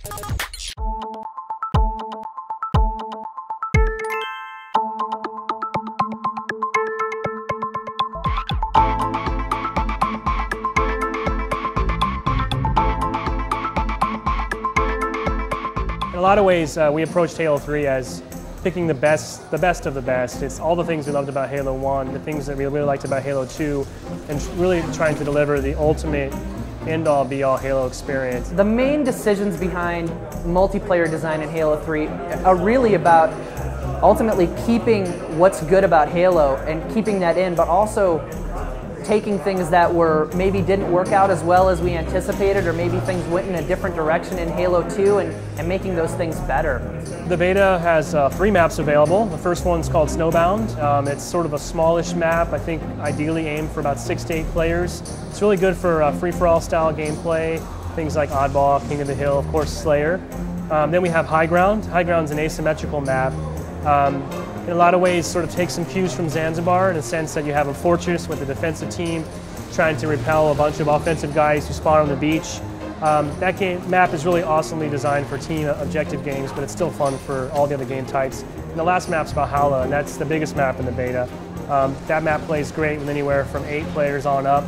In a lot of ways, we approached Halo 3 as picking the best of the best. It's all the things we loved about Halo 1, the things that we really liked about Halo 2, and really trying to deliver the ultimate end-all be-all Halo experience. The main decisions behind multiplayer design in Halo 3 are really about ultimately keeping what's good about Halo and keeping that in, but also taking things that maybe didn't work out as well as we anticipated, or maybe things went in a different direction in Halo 2 and making those things better. The beta has 3 maps available. The first one's called Snowbound. It's sort of a smallish map, I think ideally aimed for about 6 to 8 players. It's really good for free-for-all style gameplay, things like Oddball, King of the Hill, of course Slayer. Then we have High Ground. High Ground's an asymmetrical map. In a lot of ways sort of takes some cues from Zanzibar in the sense that you have a fortress with a defensive team trying to repel a bunch of offensive guys who spawn on the beach. That map is really awesomely designed for team objective games, but it's still fun for all the other game types. And the last map's Valhalla, and that's the biggest map in the beta. That map plays great with anywhere from 8 players on up.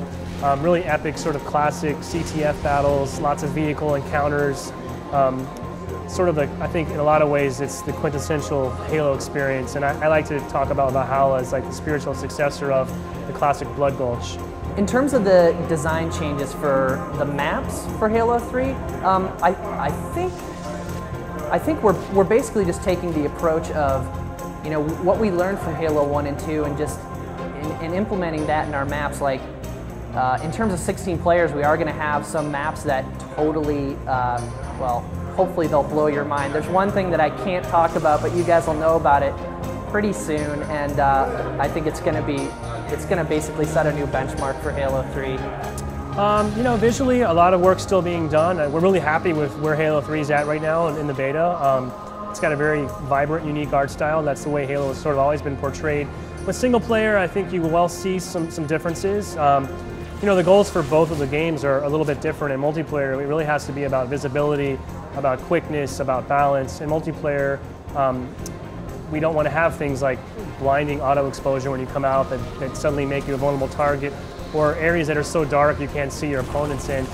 Really epic sort of classic CTF battles, lots of vehicle encounters. Sort of, I think in a lot of ways it's the quintessential Halo experience, and I like to talk about Valhalla as like the spiritual successor of the classic Blood Gulch. In terms of the design changes for the maps for Halo 3, I think we're basically just taking the approach of, you know, what we learned from Halo 1 and 2 and just in implementing that in our maps. Like in terms of 16 players, we are going to have some maps that totally, well, hopefully they'll blow your mind. There's one thing that I can't talk about, but you guys will know about it pretty soon, and I think it's going to basically set a new benchmark for Halo 3. You know, visually, a lot of work's still being done. We're really happy with where Halo 3 is at right now in the beta. It's got a very vibrant, unique art style. That's the way Halo has sort of always been portrayed. With single player, I think you will well see some differences. You know, the goals for both of the games are a little bit different. In multiplayer, it really has to be about visibility, about quickness, about balance. In multiplayer, we don't want to have things like blinding auto exposure when you come out that suddenly make you a vulnerable target, or areas that are so dark you can't see your opponents in.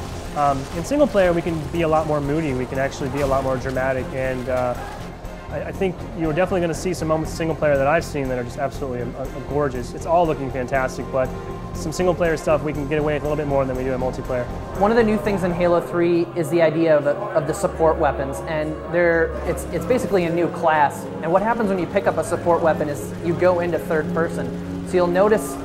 In single player, we can be a lot more moody. We can actually be a lot more dramatic, and I think you're definitely going to see some moments in single player that I've seen that are just absolutely gorgeous. It's all looking fantastic, but some single player stuff we can get away with a little bit more than we do in multiplayer. One of the new things in Halo 3 is the idea of the support weapons, and it's basically a new class. And what happens when you pick up a support weapon is you go into third person. So you'll notice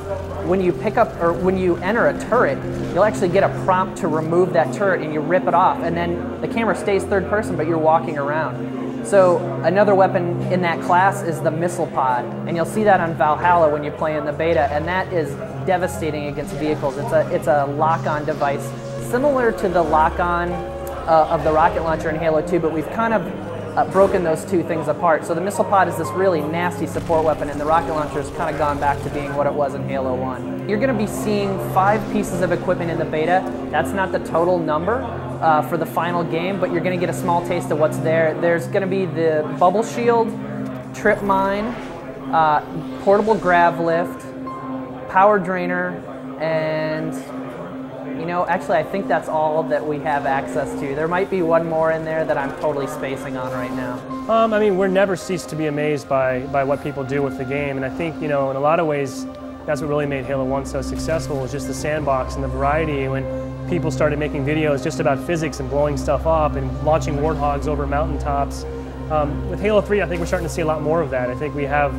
when you pick up, or when you enter a turret, you'll actually get a prompt to remove that turret and you rip it off, and then the camera stays third person but you're walking around. So another weapon in that class is the missile pod, and you'll see that on Valhalla when you play in the beta, and that is devastating against vehicles. It's a lock-on device, similar to the lock-on of the rocket launcher in Halo 2, but we've kind of broken those two things apart. So the missile pod is this really nasty support weapon, and the rocket launcher has kind of gone back to being what it was in Halo 1. You're going to be seeing 5 pieces of equipment in the beta. That's not the total number for the final game, but you're going to get a small taste of what's there. There's going to be the bubble shield, trip mine, portable grav lift, power drainer, and you know, actually I think that's all that we have access to. There might be one more in there that I'm totally spacing on right now. I mean, we're never cease to be amazed by what people do with the game, and I think, you know, in a lot of ways that's what really made Halo 1 so successful, was just the sandbox and the variety. When people started making videos just about physics and blowing stuff up and launching warthogs over mountaintops. With Halo 3, I think we're starting to see a lot more of that. I think we have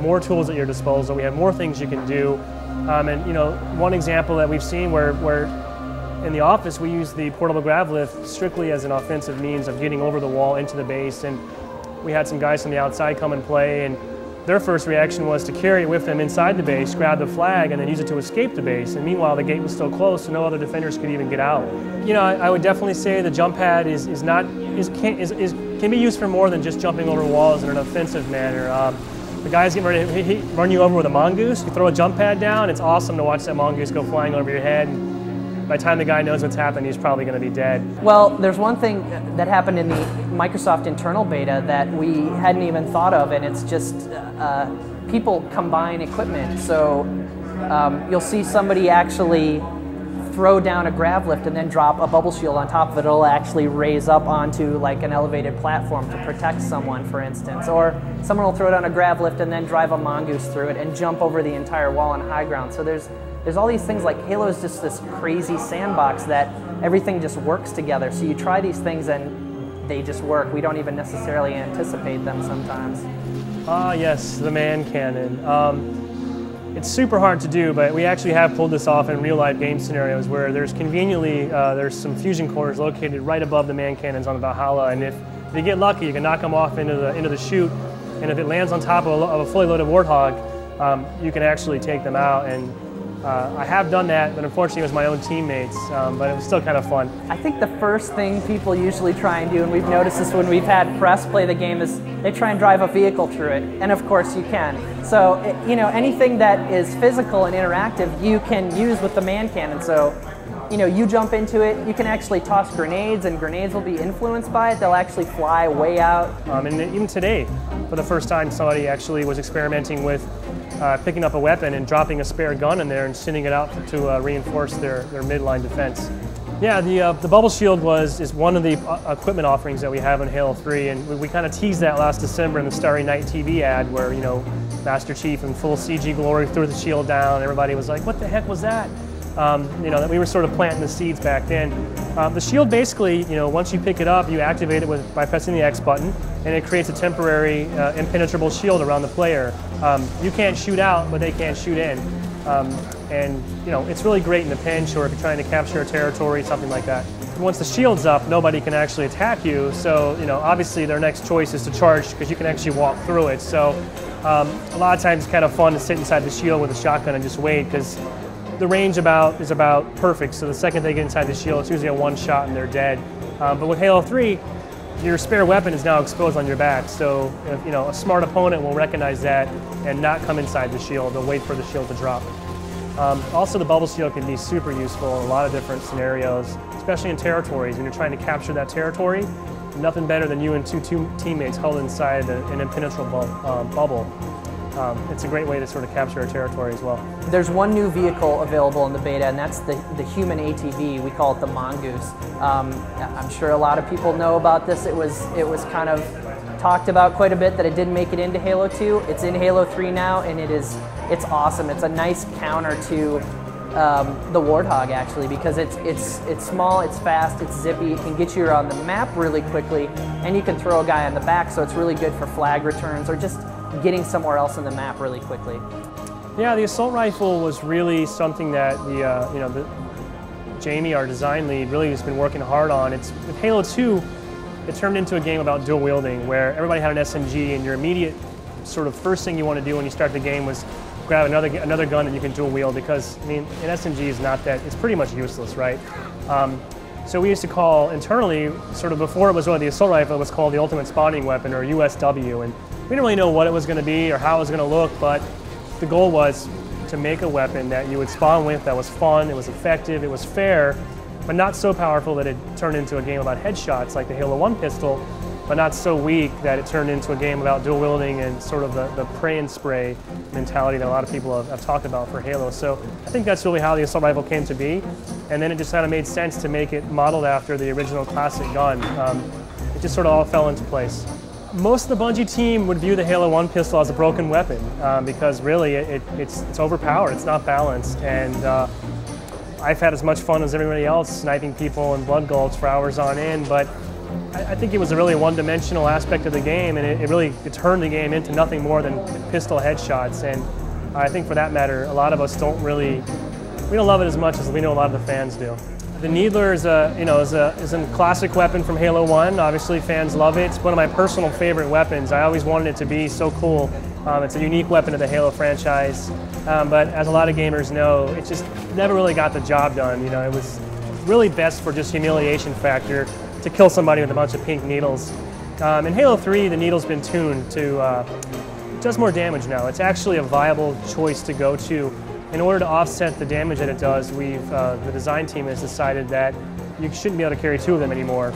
more tools at your disposal. We have more things you can do. And you know, one example that we've seen where in the office we use the portable grav lift strictly as an offensive means of getting over the wall into the base, and we had some guys from the outside come and play, and their first reaction was to carry it with them inside the base, grab the flag, and then use it to escape the base. And meanwhile, the gate was still closed, so no other defenders could even get out. You know, I would definitely say the jump pad can be used for more than just jumping over walls in an offensive manner. The guy's getting ready to run you over with a mongoose. You throw a jump pad down, it's awesome to watch that mongoose go flying over your head. And by the time the guy knows what's happened, he's probably going to be dead. Well, there's one thing that happened in the Microsoft internal beta that we hadn't even thought of, and it's just people combine equipment. So you'll see somebody actually throw down a grav lift and then drop a bubble shield on top of it. It'll actually raise up onto like an elevated platform to protect someone, for instance. Or someone will throw down a grav lift and then drive a mongoose through it and jump over the entire wall on high ground. So there's all these things. Like Halo is just this crazy sandbox that everything just works together. So you try these things and they just work. We don't even necessarily anticipate them sometimes. Ah, yes, the man cannon. It's super hard to do, but we actually have pulled this off in real-life game scenarios where there's conveniently, there's some fusion cores located right above the man cannons on the Valhalla, and if you get lucky, you can knock them off into the chute, and if it lands on top of a fully loaded Warthog, you can actually take them out. And I have done that, but unfortunately it was my own teammates, but it was still kind of fun. I think the first thing people usually try and do, and we've noticed this when we've had press play the game, is they try and drive a vehicle through it, and of course you can. So, you know, anything that is physical and interactive, you can use with the man cannon. So, you know, you jump into it, you can actually toss grenades, and grenades will be influenced by it. They'll actually fly way out. And even today, for the first time, somebody actually was experimenting with picking up a weapon and dropping a spare gun in there and sending it out to reinforce their midline defense. Yeah, the bubble shield is one of the equipment offerings that we have in Halo 3, and we kind of teased that last December in the Starry Night TV ad where, you know, Master Chief in full CG glory threw the shield down. Everybody was like, what the heck was that? You know, that we were sort of planting the seeds back then. The shield basically, you know, once you pick it up, you activate it by pressing the X button, and it creates a temporary impenetrable shield around the player. You can't shoot out, but they can't shoot in. And, you know, it's really great in the pinch or if you're trying to capture a territory, something like that. Once the shield's up, nobody can actually attack you, so, you know, obviously their next choice is to charge because you can actually walk through it. So a lot of times it's kind of fun to sit inside the shield with a shotgun and just wait because the range is about perfect, so the second they get inside the shield, it's usually a one shot and they're dead. But with Halo 3, your spare weapon is now exposed on your back, so if, you know, a smart opponent will recognize that and not come inside the shield. They'll wait for the shield to drop. Also, the bubble shield can be super useful in a lot of different scenarios, especially in territories. When you're trying to capture that territory, nothing better than you and two teammates held inside an impenetrable bubble. It's a great way to sort of capture a territory as well. There's one new vehicle available in the beta, and that's the human ATV. We call it the Mongoose. I'm sure a lot of people know about this. It was kind of talked about quite a bit that it didn't make it into Halo 2. It's in Halo 3 now, and it's awesome. It's a nice counter to the Warthog, actually, because it's small, it's fast, it's zippy, it can get you around the map really quickly, and you can throw a guy on the back, so it's really good for flag returns or just getting somewhere else in the map really quickly. Yeah, the assault rifle was really something that Jamie, our design lead, really has been working hard on. With Halo 2, it turned into a game about dual wielding, where everybody had an SMG, and your immediate sort of first thing you want to do when you start the game was grab another gun that you can dual wield, because I mean, an SMG is not that, it's pretty much useless, right? So we used to call internally, sort of before it was really the assault rifle, it was called the ultimate spawning weapon, or USW, and we didn't really know what it was going to be or how it was going to look, but the goal was to make a weapon that you would spawn with that was fun, it was effective, it was fair, but not so powerful that it turned into a game about headshots like the Halo 1 pistol, but not so weak that it turned into a game about dual wielding and sort of the pray and spray mentality that a lot of people have talked about for Halo. So I think that's really how the assault rifle came to be, and then it just kind of made sense to make it modeled after the original classic gun. It just sort of all fell into place. Most of the Bungie team would view the Halo 1 pistol as a broken weapon because really it's overpowered, it's not balanced, and I've had as much fun as everybody else sniping people in blood gulch for hours on end, but I think it was a really one-dimensional aspect of the game, and it turned the game into nothing more than pistol headshots, and I think for that matter, a lot of us we don't love it as much as we know a lot of the fans do. The Needler is a classic weapon from Halo 1. Obviously, fans love it. It's one of my personal favorite weapons. I always wanted it to be so cool. It's a unique weapon of the Halo franchise, but as a lot of gamers know, it just never really got the job done. You know, it was really best for just humiliation factor to kill somebody with a bunch of pink needles. In Halo 3, the needle's been tuned to it does more damage now. It's actually a viable choice to go to in order to offset the damage that it does, the design team has decided that you shouldn't be able to carry two of them anymore.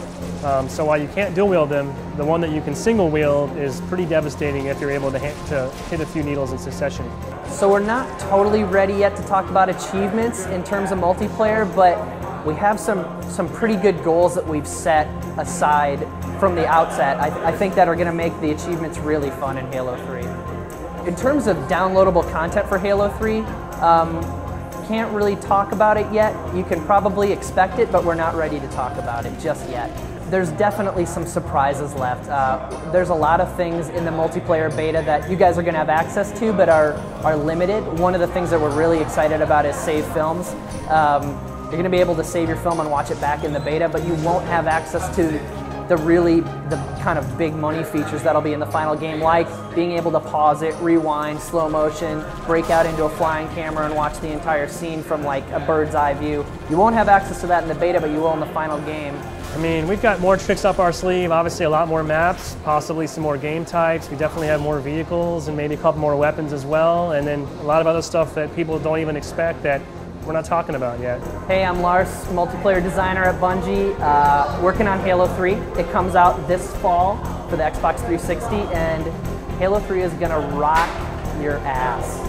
So while you can't dual wield them, the one that you can single wield is pretty devastating if you're able to hit a few needles in succession. So we're not totally ready yet to talk about achievements in terms of multiplayer, but we have some pretty good goals that we've set aside from the outset. I think that are going to make the achievements really fun in Halo 3. In terms of downloadable content for Halo 3, can't really talk about it yet. You can probably expect it, but we're not ready to talk about it just yet. There's definitely some surprises left. There's a lot of things in the multiplayer beta that you guys are going to have access to, but are limited. One of the things that we're really excited about is save films. You're going to be able to save your film and watch it back in the beta, but you won't have access to the kind of big money features that'll be in the final game, like being able to pause it, rewind, slow motion, break out into a flying camera and watch the entire scene from like a bird's eye view. You won't have access to that in the beta, but you will in the final game. I mean, we've got more tricks up our sleeve, obviously a lot more maps, possibly some more game types. We definitely have more vehicles and maybe a couple more weapons as well, and then a lot of other stuff that people don't even expect that we're not talking about yet. Hey, I'm Lars, multiplayer designer at Bungie, working on Halo 3. It comes out this fall for the Xbox 360, and Halo 3 is gonna rock your ass.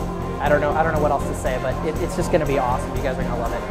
I don't know what else to say, but it's just gonna be awesome. You guys are gonna love it.